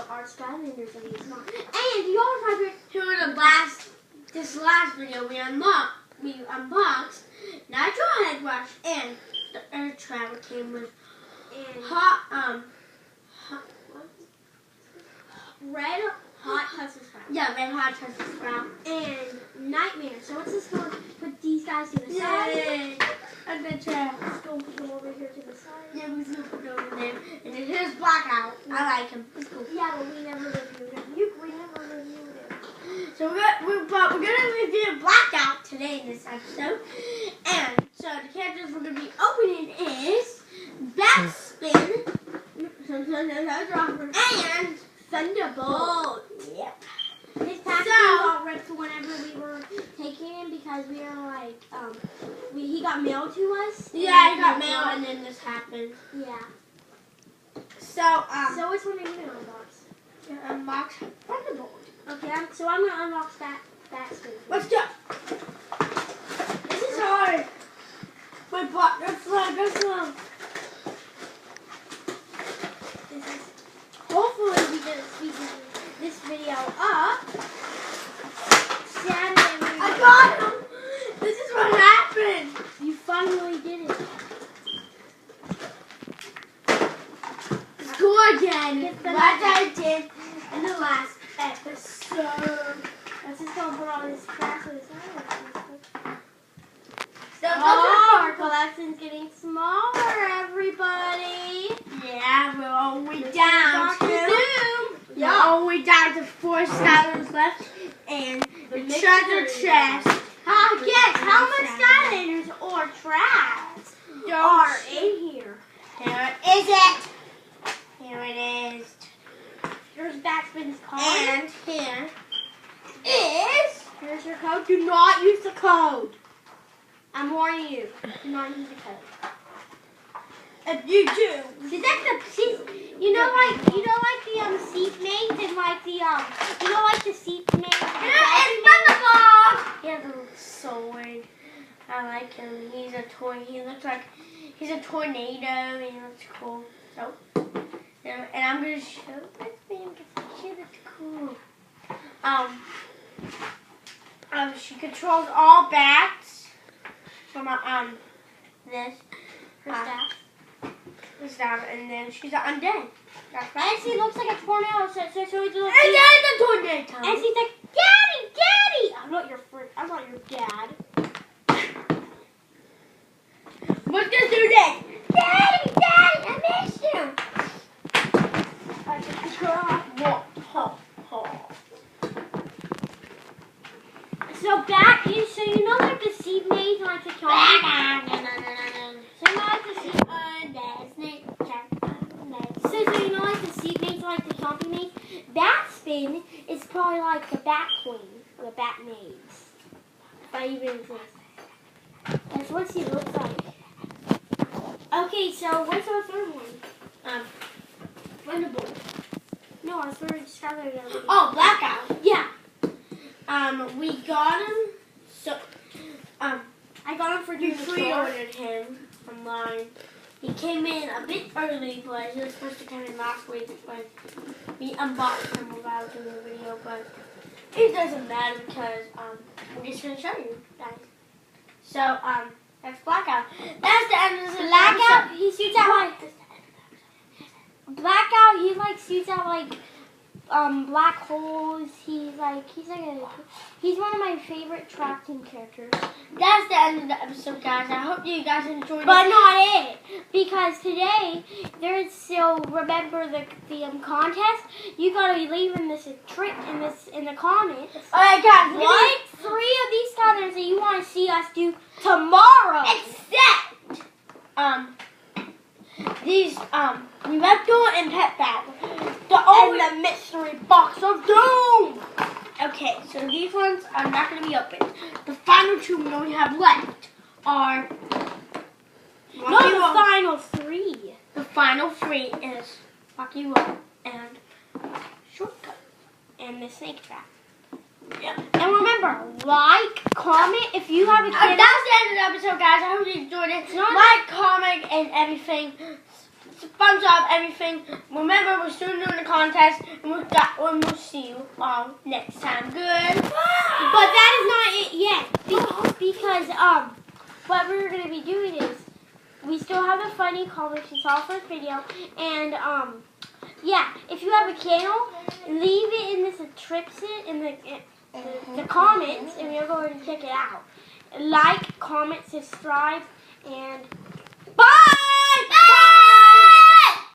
our Skylanders that he's not. And you all remember this last video we unboxed Natural Head Wash and the Earth Travel came with Red Hot Custard Sprout. Yeah, Red Hot Custard Sprout. And Nightmare. So what's this going to put these guys to the side? Yay! Adventure. Let's go put them over here to the side. Yeah, we're going to put them over there. And then here's Blackout. I like him. Let's go. Yeah, but we never reviewed him. We never reviewed him. So we're going to review Blackout today in this episode. And so the characters we're going to be opening is Backspin and Thunderbolt. Yep. His packaging got ripped whenever we were taking him because we were like, he got mailed to us. Yeah, he got mailed and then this happened. Yeah. So which one are you going to unbox? Unbox Thunderbolt. Okay, so I'm going to unbox that skin. Let's go. This is hard. Wait, but let's slow. Hopefully we can speed this video up. Saturday. I got him. This is what happened. You finally did it. Go again. Like I did in the last episode. Let's just go put all this crap to the side. So our collection's getting smaller, everybody. Yeah, we're all the way down to we're all the way down to 4 Skylanders left and the treasure chest. Guess how much Skylanders or trash are in here? Here is it. Here it is. Here's Backspin's card. And here is. Here's your code. Do not use the code. I'm warning you. Do not use the code. If you do, you know like the seat mates and like the the seat mates. it's Thunderbolt. He has a little sword. I like him. He's a toy. He looks like he's a tornado. And he looks cool. So, and I'm gonna show this video because she looks cool. She controls all bats from this. Her staff. Down, and then she's an undead. That's right. And she looks like a tornado. So he looks. And then the tornado. And she's like, Daddy. I'm not your friend. I'm not your dad. Let's just do this. Daddy, I missed you. I took the car. So you know like the seed maze like the county. So you know like the seed. So you know like the seed maze like the county maze. Backspin is probably like the bat queen or the bat maze. If I even exist. That's what she looks like. Okay, so what's our third one? Thunderbolt. No, our third Skylander. Oh, Blackout. Yeah. We got him. So, I got him for we doing the pre-ordered him online. He came in a bit early, but he was supposed to come in last week. But we unboxed him without doing a video, but it doesn't matter because I'm just gonna show you guys. So, that's Blackout. That's the end of the Blackout. He shoots out like Blackout. He like shoots out like black holes. He's one of my favorite track team characters. That's the end of the episode, guys. I hope you guys enjoyed it. But not it, because today there's still remember the contest. You gotta be leaving this a trick in the comments. Alright, guys. What 3 of these colors that you want to see us do tomorrow? Except these Reptile and Pet Battle. And the mystery box of doom. Okay, so these ones are not going to be open. The final 2 we only have left are... the final 3. The final 3 is Lucky Roll and Shortcut and the Snake Trap. Yeah. And remember, like, comment if you have a kid. That's the end of the episode, guys. I hope you enjoyed it. Like, comment, and everything. SpongeBob everything. Remember, we're still doing the contest, and we'll see you all next time. Good. But that is not it yet. Because what we're gonna be doing is we still have the funny comments you saw first video, and yeah, if you have a channel, leave it in this description in the comments, and we're going to check it out. Like, comment, subscribe, and bye.